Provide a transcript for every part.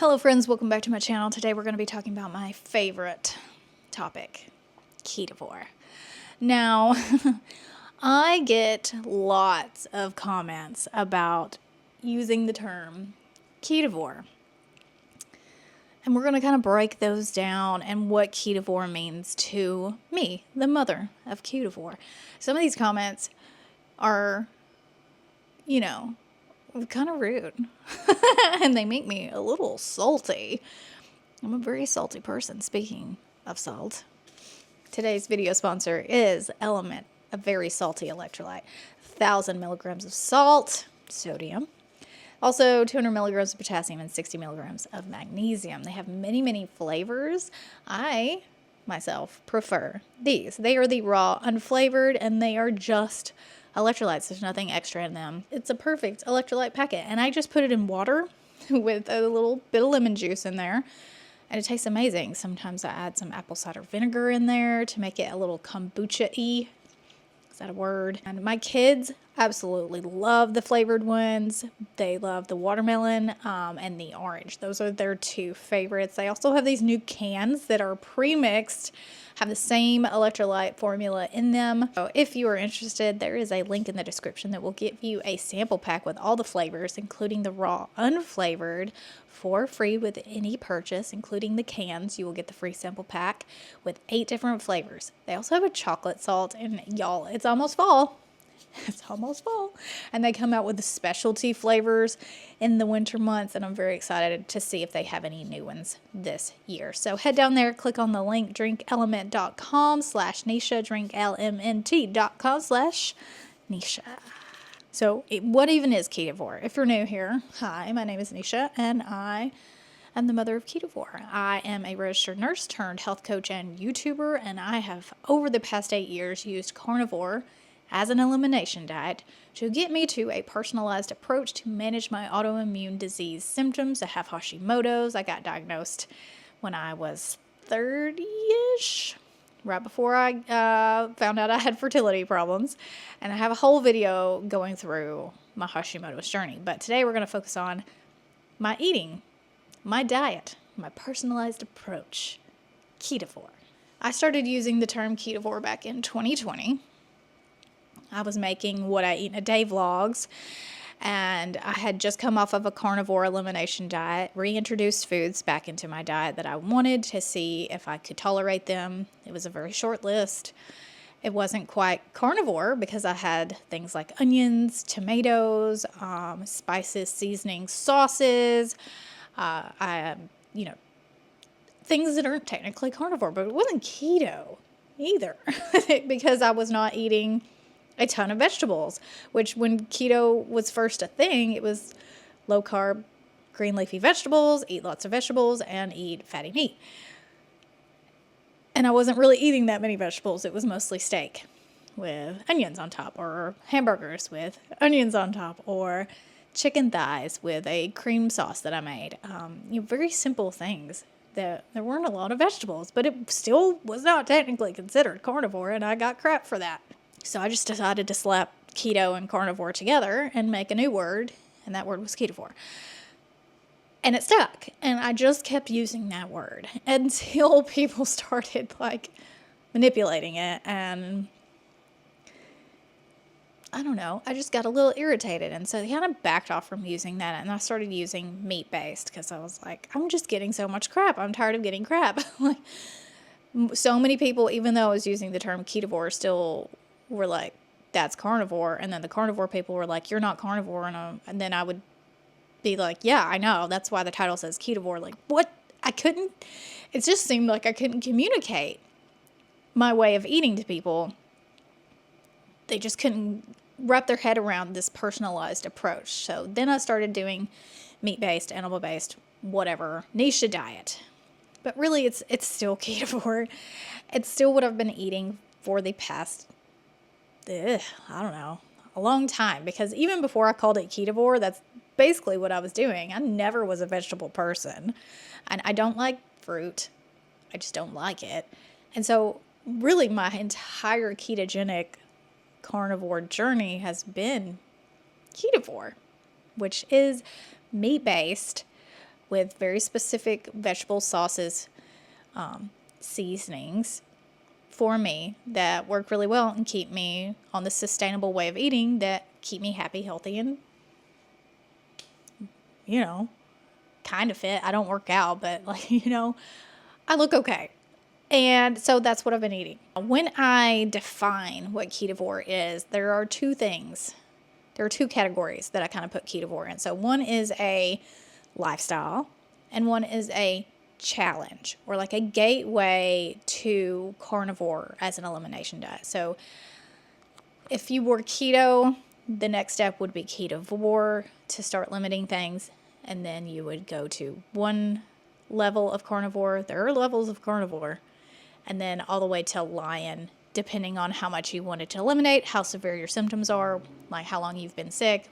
Hello friends, welcome back to my channel. Today we're going to be talking about my favorite topic, Ketovore. Now, I get lots of comments about using the term Ketovore. And we're going to kind of break those down and what Ketovore means to me, the mother of Ketovore. Some of these comments are, kind of rude. And they make me a little salty. I'm a very salty person, speaking of salt. Today's video sponsor is Element, a very salty electrolyte. 1,000 milligrams of salt, sodium. Also 200 milligrams of potassium and 60 milligrams of magnesium. They have many, many flavors. I, myself, prefer these. They are the raw, unflavored, and they are just electrolytes. There's nothing extra in them. It's a perfect electrolyte packet, and I just put it in water with a little bit of lemon juice in there, and it tastes amazing. Sometimes I add some apple cider vinegar in there to make it a little kombucha-y. Is that a word? And my kids absolutely love the flavored ones. They love the watermelon and the orange. Those are their two favorites. They also have these new cans that are pre-mixed, have the same electrolyte formula in them. So if you are interested, there is a link in the description that will give you a sample pack with all the flavors, including the raw unflavored, for free with any purchase, including the cans. You will get the free sample pack with 8 different flavors. They also have a chocolate salt, and y'all, it's almost fall. It's almost fall. And they come out with the specialty flavors in the winter months, and I'm very excited to see if they have any new ones this year. So head down there, click on the link, drinkelement.com/Neisha, drinkelement.com/Neisha. So what even is Ketovore? If you're new here, hi, my name is Neisha, and I am the mother of Ketovore. I am a registered nurse turned health coach and YouTuber, and I have, over the past 8 years, used carnivore as an elimination diet to get me to a personalized approach to manage my autoimmune disease symptoms. I have Hashimoto's. I got diagnosed when I was 30-ish, right before I found out I had fertility problems. And I have a whole video going through my Hashimoto's journey. But today we're going to focus on my eating, my diet, my personalized approach, Ketovore. I started using the term Ketovore back in 2020. I was making what I eat in a day vlogs, and I had just come off of a carnivore elimination diet, reintroduced foods back into my diet that I wanted to see if I could tolerate them. It was a very short list. It wasn't quite carnivore because I had things like onions, tomatoes, spices, seasonings, sauces, things that aren't technically carnivore, but it wasn't keto either because I was not eating a ton of vegetables, which when keto was first a thing, it was low carb, green leafy vegetables, eat lots of vegetables, and eat fatty meat. And I wasn't really eating that many vegetables. It was mostly steak with onions on top, or hamburgers with onions on top, or chicken thighs with a cream sauce that I made. Very simple things. There weren't a lot of vegetables, but it still was not technically considered carnivore, and I got crap for that. So I just decided to slap keto and carnivore together and make a new word, and that word was Ketovore. And it stuck, and I just kept using that word until people started, manipulating it, and I don't know, I just got a little irritated, and so they kind of backed off from using that, and I started using meat-based, because I was like, I'm just getting so much crap. I'm tired of getting crap. So many people, even though I was using the term Ketovore, still were like, that's carnivore. And then the carnivore people were like, you're not carnivore. And then I would be like, yeah, I know. That's why the title says Ketovore. Like, what? It just seemed like I couldn't communicate my way of eating to people. They just couldn't wrap their head around this personalized approach. So then I started doing meat-based, animal-based, whatever, Neisha diet. But really, it's still Ketovore. It's still what I've been eating for the past a long time, because even before I called it Ketovore, that's basically what I was doing. I never was a vegetable person, and I don't like fruit. I just don't like it. And so really my entire ketogenic carnivore journey has been Ketovore, which is meat-based, with very specific vegetable sauces, seasonings for me that work really well and keep me on the sustainable way of eating that keep me happy, healthy, and, you know, kind of fit. I don't work out, but like, you know, I look okay. And so that's what I've been eating. When I define what Ketovore is, there are two things. There are two categories that I kind of put Ketovore in. So one is a lifestyle and one is a challenge, or like a gateway to carnivore as an elimination diet. So if you were keto, the next step would be Ketovore to start limiting things. And then you would go to one level of carnivore. There are levels of carnivore. And then all the way to lion, depending on how much you wanted to eliminate, how severe your symptoms are, like how long you've been sick,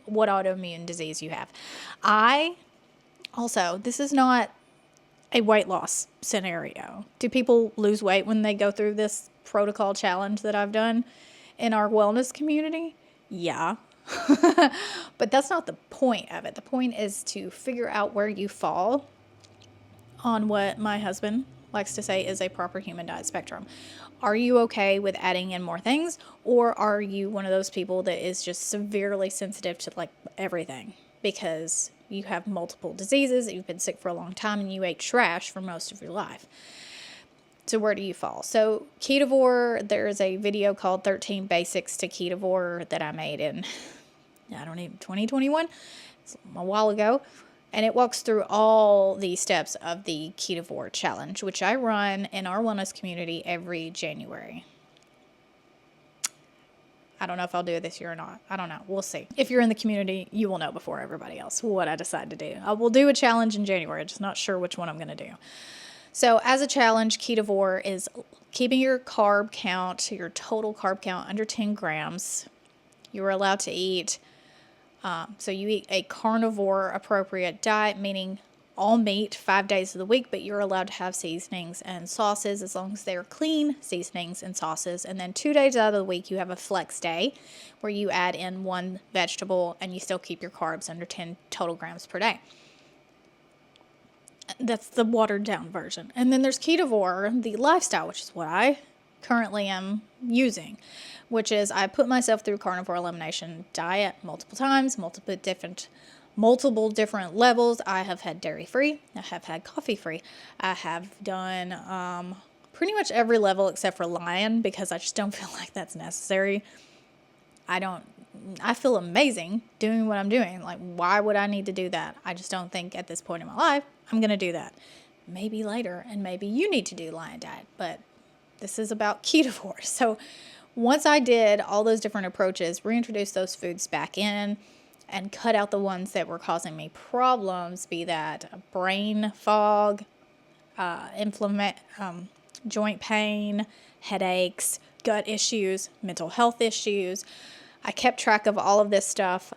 what autoimmune disease you have. This is not a weight loss scenario. Do people lose weight when they go through this protocol challenge that I've done in our wellness community? Yeah. But that's not the point of it. The point is to figure out where you fall on what my husband likes to say is a proper human diet spectrum. Are you okay with adding in more things, or are you one of those people that is just severely sensitive to like everything because you have multiple diseases, you've been sick for a long time, and you ate trash for most of your life? So where do you fall? So Ketovore, there's a video called 13 Basics to Ketovore that I made in, 2021. It's a while ago. And it walks through all the steps of the Ketovore challenge, which I run in our wellness community every January. I don't know if I'll do it this year or not. I don't know. We'll see. If you're in the community, you will know before everybody else what I decide to do. I will do a challenge in January. I'm just not sure which one I'm going to do. So as a challenge, Ketovore is keeping your carb count, your total carb count under 10 grams. You are allowed to eat, so you eat a carnivore appropriate diet, meaning all meat 5 days of the week, but you're allowed to have seasonings and sauces as long as they're clean seasonings and sauces. And then 2 days out of the week, you have a flex day where you add in one vegetable and you still keep your carbs under 10 total grams per day. That's the watered down version. And then there's Ketovore, the lifestyle, which is what I currently am using, which is I put myself through carnivore elimination diet multiple times, multiple different levels. I have had dairy free. I have had coffee free. I have done pretty much every level except for lion because I just don't feel like that's necessary. I feel amazing doing what I'm doing. Like, why would I need to do that? I just don't think at this point in my life I'm going to do that. Maybe later, and maybe you need to do lion diet, but this is about Ketovore. So once I did all those different approaches, reintroduce those foods back in and cut out the ones that were causing me problems, be that brain fog, joint pain, headaches, gut issues, mental health issues. I kept track of all of this stuff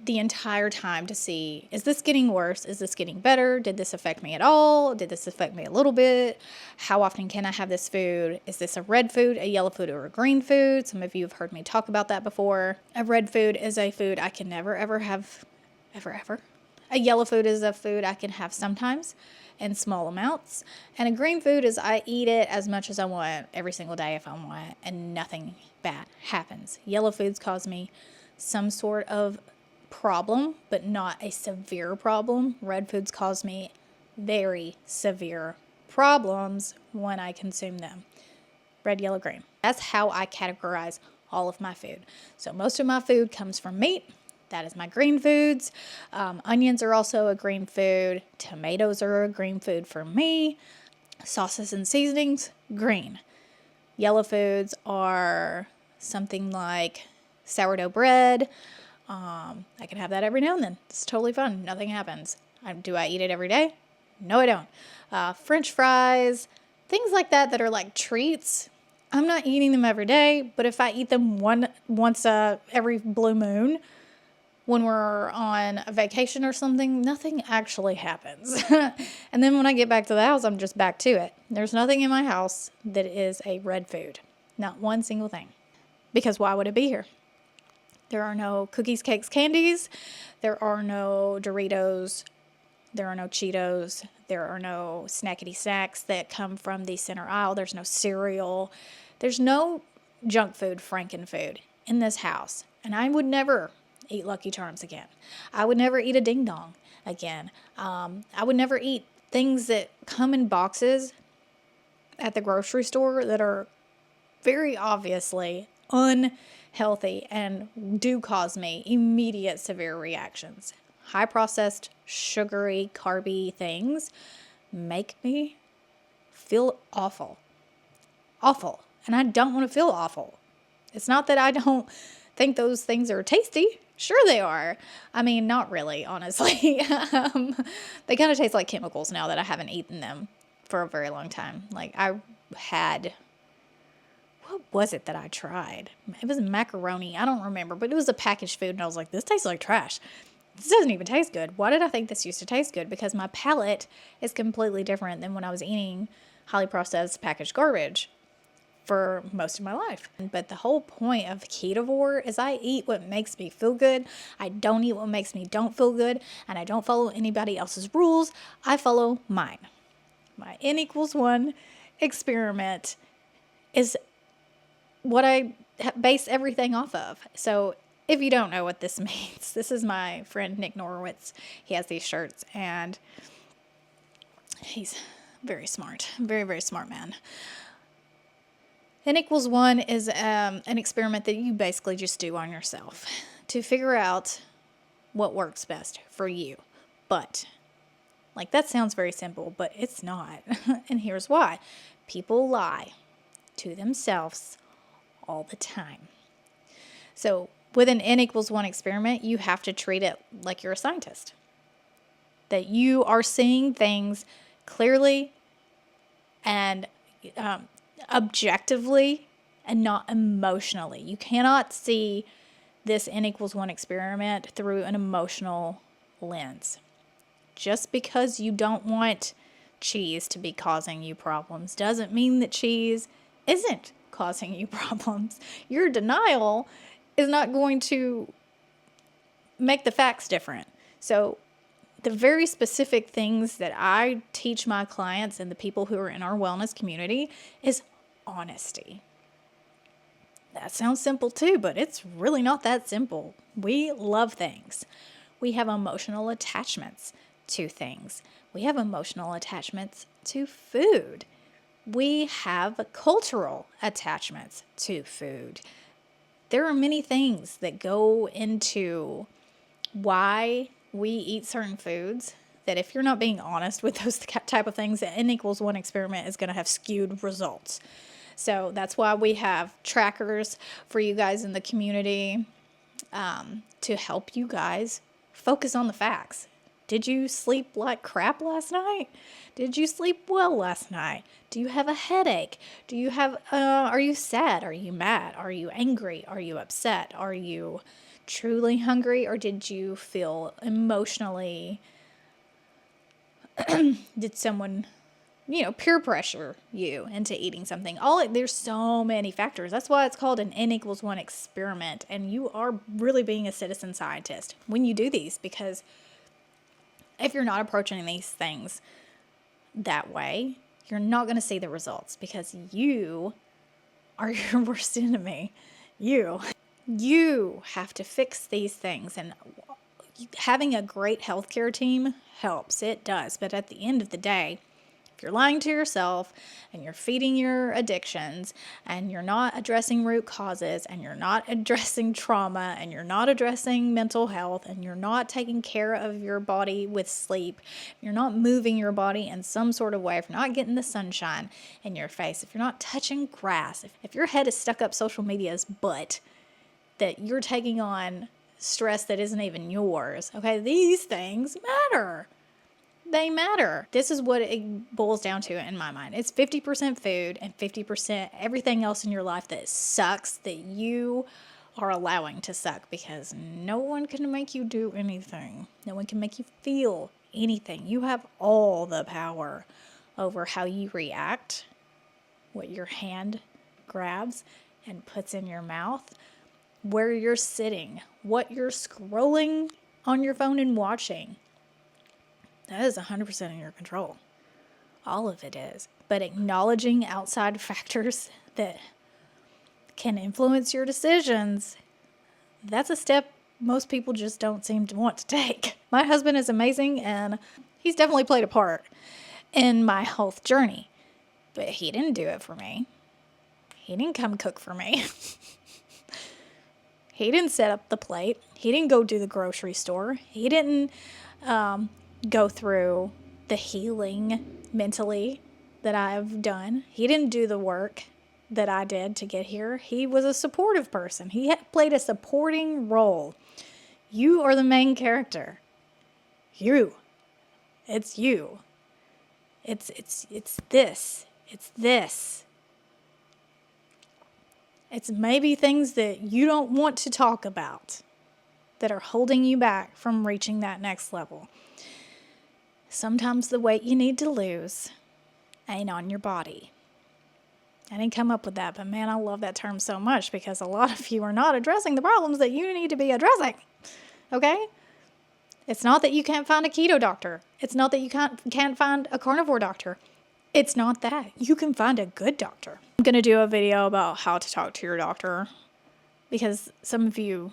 the entire time to see, is this getting worse? Is this getting better? Did this affect me at all? Did this affect me a little bit? How often can I have this food? Is this a red food, a yellow food, or a green food? Some of you have heard me talk about that before. A red food is a food I can never, ever have, ever. A yellow food is a food I can have sometimes in small amounts. And a green food is I eat it as much as I want every single day if I want, and nothing bad happens. Yellow foods cause me some sort of problem, but not a severe problem. Red foods cause me very severe problems when I consume them. Red, yellow, green. That's how I categorize all of my food. So most of my food comes from meat. That is my green foods. Onions are also a green food. Tomatoes are a green food for me. Sauces and seasonings, green. Yellow foods are something like sourdough bread. I can have that every now and then. It's totally fun. Nothing happens. Do I eat it every day? No, I don't. French fries, things like that are like treats. I'm not eating them every day, but if I eat them once every blue moon, when we're on a vacation or something, nothing actually happens. And then when I get back to the house, I'm just back to it. There's nothing in my house that is a red food. Not one single thing. Because why would it be here? There are no cookies, cakes, candies. There are no Doritos, There are no Cheetos. There are no snackety snacks that come from the center aisle. There's no cereal. There's no junk food, Franken food in this house. And I would never eat Lucky Charms again. I would never eat a Ding Dong again. I would never eat things that come in boxes at the grocery store that are very obviously unhealthy and do cause me immediate severe reactions. High processed, sugary, carby things make me feel awful. Awful. And I don't want to feel awful. It's not that I don't think those things are tasty. Sure they are. I mean, not really, honestly. They kind of taste like chemicals now that I haven't eaten them for a very long time. Like I had, what was it that I tried? It was macaroni. I don't remember, but it was a packaged food and I was like, this tastes like trash. This doesn't even taste good. Why did I think this used to taste good? Because my palate is completely different than when I was eating highly processed packaged garbage for most of my life. But the whole point of Ketovore is I eat what makes me feel good. I don't eat what makes me don't feel good. And I don't follow anybody else's rules. I follow mine. My N=1 experiment is what I base everything off of. So if you don't know what this means, this is my friend Nick Norowitz. He has these shirts and he's very smart. Very, very smart man. N=1 is an experiment that you basically just do on yourself to figure out what works best for you. But, like, that sounds very simple, but it's not. And here's why. People lie to themselves all the time. So, with an N=1 experiment, you have to treat it like you're a scientist. That you are seeing things clearly and objectively and not emotionally. You cannot see this N=1 experiment through an emotional lens. Just because you don't want cheese to be causing you problems doesn't mean that cheese isn't causing you problems. Your denial is not going to make the facts different. So the very specific things that I teach my clients and the people who are in our wellness community is honesty. That sounds simple too, but it's really not that simple. We love things. We have emotional attachments to things. We have emotional attachments to food. We have cultural attachments to food. There are many things that go into why we eat certain foods that if you're not being honest with those type of things, the N=1 experiment is going to have skewed results. So that's why we have trackers for you guys in the community to help you guys focus on the facts. Did you sleep like crap last night? Did you sleep well last night? Do you have a headache? Do you have, are you sad? Are you mad? Are you angry? Are you upset? Are you truly hungry? Or did you feel emotionally, did someone, peer pressure you into eating something? There's so many factors. That's why it's called an N=1 experiment. And you are really being a citizen scientist when you do these, because if you're not approaching these things that way, you're not going to see the results, because you are your worst enemy. You have to fix these things, and having a great healthcare team helps. It does. But at the end of the day, if you're lying to yourself and you're feeding your addictions and you're not addressing root causes and you're not addressing trauma and you're not addressing mental health and you're not taking care of your body with sleep, you're not moving your body in some sort of way, if you're not getting the sunshine in your face, if you're not touching grass, if your head is stuck up social media's butt, that you're taking on stress that isn't even yours, okay, these things matter. They matter. This is what it boils down to in my mind. It's 50% food and 50% everything else in your life that sucks, that you are allowing to suck, because no one can make you do anything. No one can make you feel anything. You have all the power over how you react, what your hand grabs and puts in your mouth, where you're sitting, what you're scrolling on your phone and watching. That is 100% in your control. All of it is. But acknowledging outside factors that can influence your decisions, that's a step most people just don't seem to want to take. My husband is amazing, and he's definitely played a part in my health journey. But he didn't do it for me. He didn't come cook for me. He didn't set up the plate. He didn't go do the grocery store. He didn't go through the healing mentally that I've done. He didn't do the work that I did to get here. He was a supportive person. He played a supporting role. You are the main character. You. It's you. It's this. It's this. It's maybe things that you don't want to talk about that are holding you back from reaching that next level. Sometimes the weight you need to lose ain't on your body. I didn't come up with that, but man, I love that term so much because a lot of you are not addressing the problems that you need to be addressing. Okay? It's not that you can't find a keto doctor. It's not that you can't find a carnivore doctor. It's not that. You can find a good doctor. I'm going to do a video about how to talk to your doctor because some of you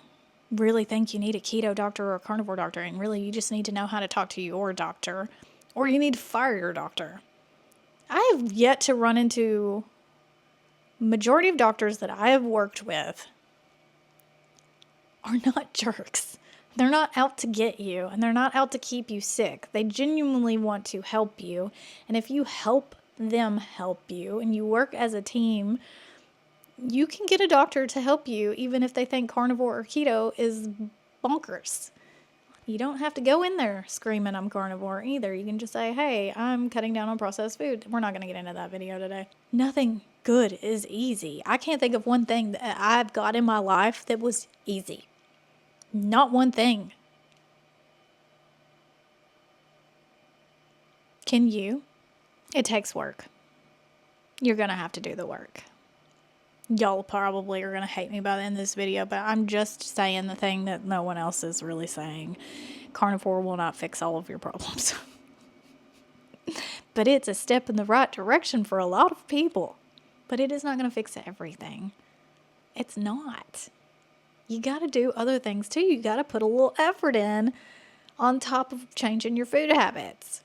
really think you need a keto doctor or a carnivore doctor, and really you just need to know how to talk to your doctor, or you need to fire your doctor. I have yet to run into majority of doctors that I have worked with are not jerks. They're not out to get you, and they're not out to keep you sick. They genuinely want to help you. And if you help them help you and you work as a team, you can get a doctor to help you even if they think carnivore or keto is bonkers. You don't have to go in there screaming I'm carnivore either. You can just say, hey, I'm cutting down on processed food. We're not going to get into that video today. Nothing good is easy. I can't think of one thing that I've got in my life that was easy. Not one thing. Can you? It takes work. You're going to have to do the work. Y'all probably are going to hate me by the end of this video, but I'm just saying the thing that no one else is really saying. Carnivore will not fix all of your problems. But it's a step in the right direction for a lot of people. But it is not going to fix everything. It's not. You got to do other things too. You got to put a little effort in on top of changing your food habits.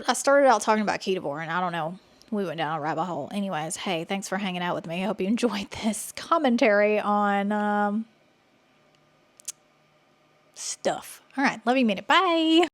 I started out talking about Ketovore, and I don't know, we went down a rabbit hole. Anyways, hey, thanks for hanging out with me. I hope you enjoyed this commentary on stuff. All right, love you, mean it. Bye.